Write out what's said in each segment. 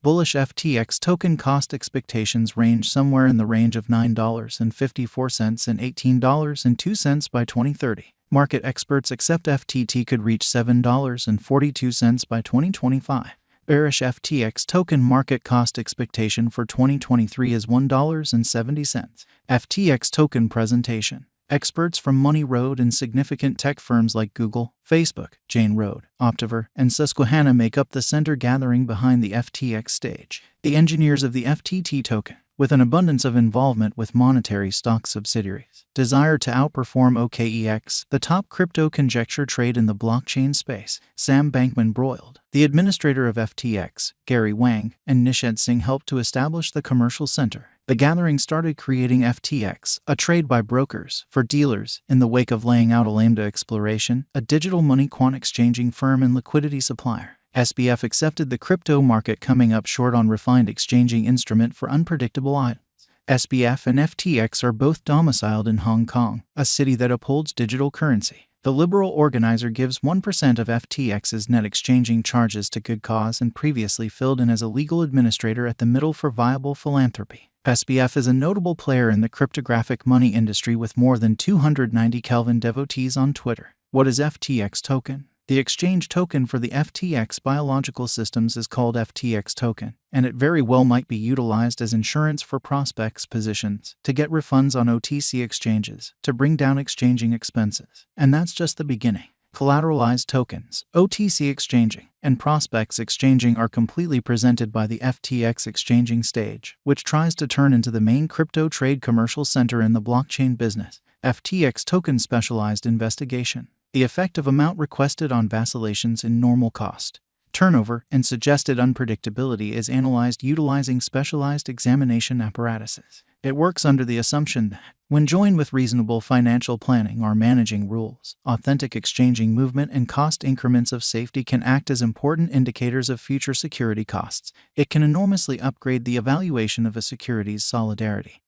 Bullish FTX token cost expectations range somewhere in the range of $9.54 and $18.02 by 2030. Market experts accept FTT could reach $7.42 by 2025. Bearish FTX token market cost expectation for 2023 is $1.70. FTX token presentation. Experts from Money Road and significant tech firms like Google, Facebook, Jane Road, Optiver, and Susquehanna make up the center gathering behind the FTX stage. The engineers of the FTT token, with an abundance of involvement with monetary stock subsidiaries, desire to outperform OKEX, the top crypto conjecture trade in the blockchain space. Sam Bankman-Broiled, the administrator of FTX, Gary Wang, and Nishad Singh helped to establish the commercial center. The gathering started creating FTX, a trade by brokers, for dealers, in the wake of laying out Lambda Exploration, a digital money quant exchanging firm and liquidity supplier. SBF accepted the crypto market coming up short on refined exchanging instrument for unpredictable items. SBF and FTX are both domiciled in Hong Kong, a city that upholds digital currency. The liberal organizer gives 1% of FTX's net exchanging charges to good cause and previously filled in as a legal administrator at the Middle for Viable Philanthropy. SBF is a notable player in the cryptographic money industry with more than 290 Kelvin devotees on Twitter. What is FTX token? The exchange token for the FTX biological systems is called FTX token, and it very well might be utilized as insurance for prospects' positions, to get refunds on OTC exchanges, to bring down exchanging expenses. And that's just the beginning. Collateralized tokens, OTC exchanging, and prospects exchanging are completely presented by the FTX exchanging stage, which tries to turn into the main crypto trade commercial center in the blockchain business. FTX token specialized investigation. The effect of amount requested on vacillations in normal cost, turnover, and suggested unpredictability is analyzed utilizing specialized examination apparatuses. It works under the assumption that, when joined with reasonable financial planning or managing rules, authentic exchanging movement and cost increments of safety can act as important indicators of future security costs. It can enormously upgrade the evaluation of a security's solidarity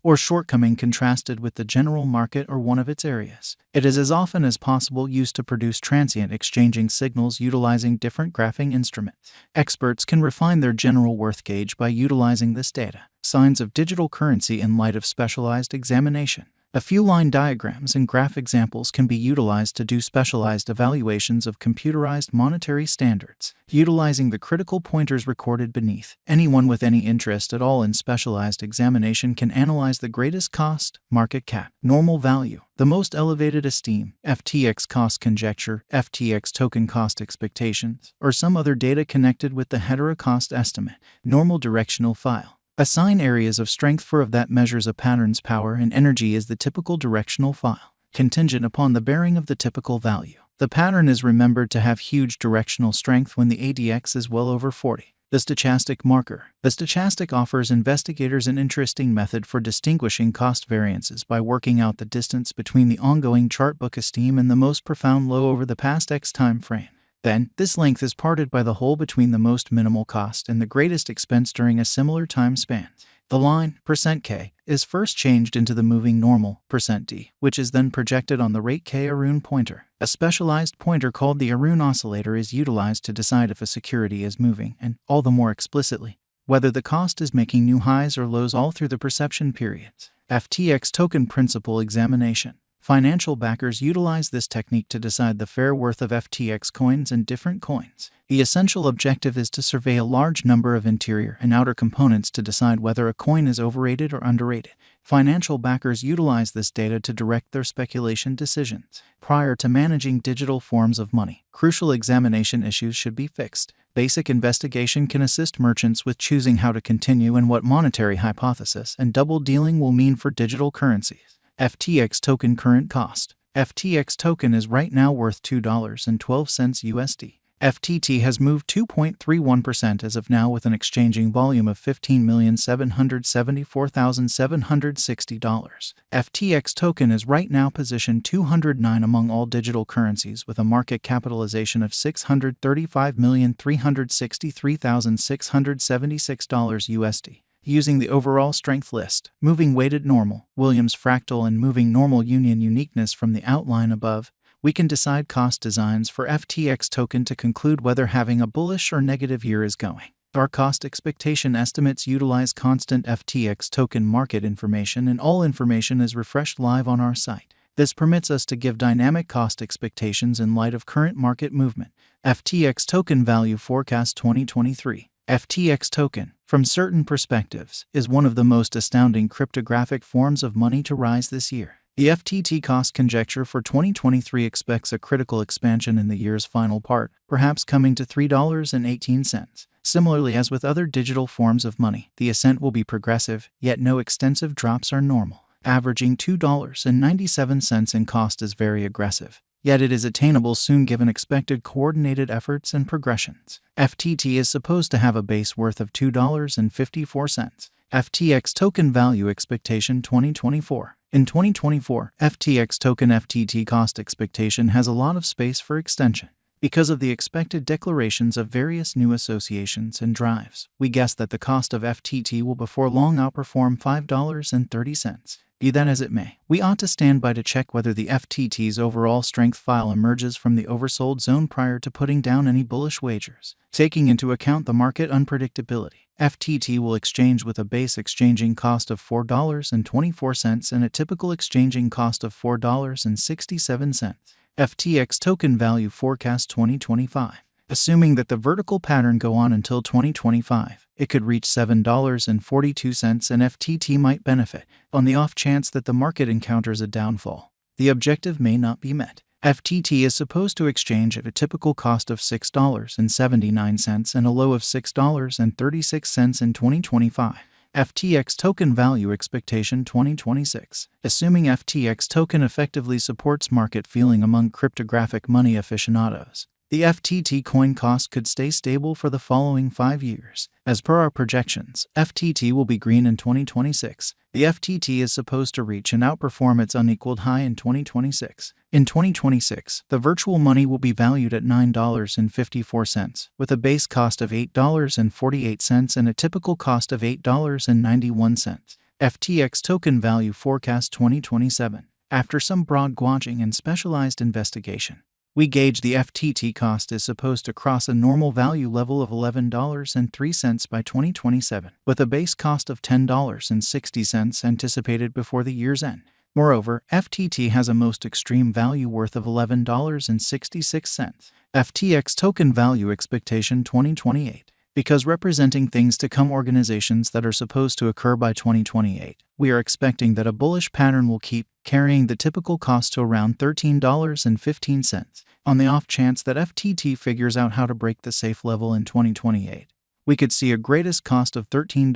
or shortcoming contrasted with the general market or one of its areas. It is as often as possible used to produce transient exchanging signals utilizing different graphing instruments. Experts can refine their general worth gauge by utilizing this data. Signs of digital currency in light of specialized examination. A few line diagrams and graph examples can be utilized to do specialized evaluations of computerized monetary standards, utilizing the critical pointers recorded beneath. Anyone with any interest at all in specialized examination can analyze the greatest cost, market cap, normal value, the most elevated esteem, FTX cost conjecture, FTX token cost expectations, or some other data connected with the heterocost cost estimate, normal directional file. Assign areas of strength for that measures a pattern's power and energy is the typical directional file, contingent upon the bearing of the typical value. The pattern is remembered to have huge directional strength when the ADX is well over 40. The stochastic marker. The stochastic offers investigators an interesting method for distinguishing cost variances by working out the distance between the ongoing chart book esteem and the most profound low over the past X time frame. Then, this length is parted by the hole between the most minimal cost and the greatest expense during a similar time span. The line, %K, is first changed into the moving normal, %D, which is then projected on the rate K Arun pointer. A specialized pointer called the Arun oscillator is utilized to decide if a security is moving and, all the more explicitly, whether the cost is making new highs or lows all through the perception periods. FTX token principal examination. Financial backers utilize this technique to decide the fair worth of FTX coins and different coins. The essential objective is to survey a large number of interior and outer components to decide whether a coin is overrated or underrated. Financial backers utilize this data to direct their speculation decisions. Prior to managing digital forms of money, crucial examination issues should be fixed. Basic investigation can assist merchants with choosing how to continue and what monetary hypothesis and double dealing will mean for digital currencies. FTX token current cost. FTX token is right now worth $2.12 USD. FTT has moved 2.31% as of now with an exchanging volume of $15,774,760. FTX token is right now positioned 209 among all digital currencies with a market capitalization of $635,363,676 USD. Using the overall strength list, moving weighted normal, Williams fractal and moving normal union uniqueness from the outline above, we can decide cost designs for FTX token to conclude whether having a bullish or negative year is going. Our cost expectation estimates utilize constant FTX token market information, and all information is refreshed live on our site. This permits us to give dynamic cost expectations in light of current market movement. FTX token value forecast 2023. FTX token, from certain perspectives, is one of the most astounding cryptographic forms of money to rise this year. The FTT cost conjecture for 2023 expects a critical expansion in the year's final part, perhaps coming to $3.18. Similarly, as with other digital forms of money, the ascent will be progressive, yet no extensive drops are normal. Averaging $2.97 in cost is very aggressive, yet it is attainable soon given expected coordinated efforts and progressions. FTT is supposed to have a base worth of $2.54. FTX token value expectation 2024. In 2024, FTX token FTT cost expectation has a lot of space for extension. Because of the expected declarations of various new associations and drives, we guess that the cost of FTT will before long outperform $5.30. Be that as it may, we ought to stand by to check whether the FTT's overall strength file emerges from the oversold zone prior to putting down any bullish wagers. Taking into account the market unpredictability, FTT will exchange with a base exchanging cost of $4.24 and a typical exchanging cost of $4.67. FTX token value forecast 2025. Assuming that the vertical pattern go on until 2025, it could reach $7.42 and FTT might benefit. On the off chance that the market encounters a downfall, the objective may not be met. FTT is supposed to exchange at a typical cost of $6.79 and a low of $6.36 in 2025. FTX token value expectation 2026. Assuming FTX token effectively supports market feeling among cryptographic money aficionados, the FTT coin cost could stay stable for the following 5 years. As per our projections, FTT will be green in 2026. The FTT is supposed to reach and outperform its unequaled high in 2026. In 2026, the virtual money will be valued at $9.54, with a base cost of $8.48 and a typical cost of $8.91. FTX token value forecast 2027. After some broad gauging and specialized investigation, we gauge the FTT cost is supposed to cross a normal value level of $11.03 by 2027, with a base cost of $10.60 anticipated before the year's end. Moreover, FTT has a most extreme value worth of $11.66. FTX token value expectation 2028. Because representing things to come organizations that are supposed to occur by 2028, we are expecting that a bullish pattern will keep carrying the typical cost to around $13.15. On the off chance that FTT figures out how to break the safe level in 2028, we could see a greatest cost of $13.78.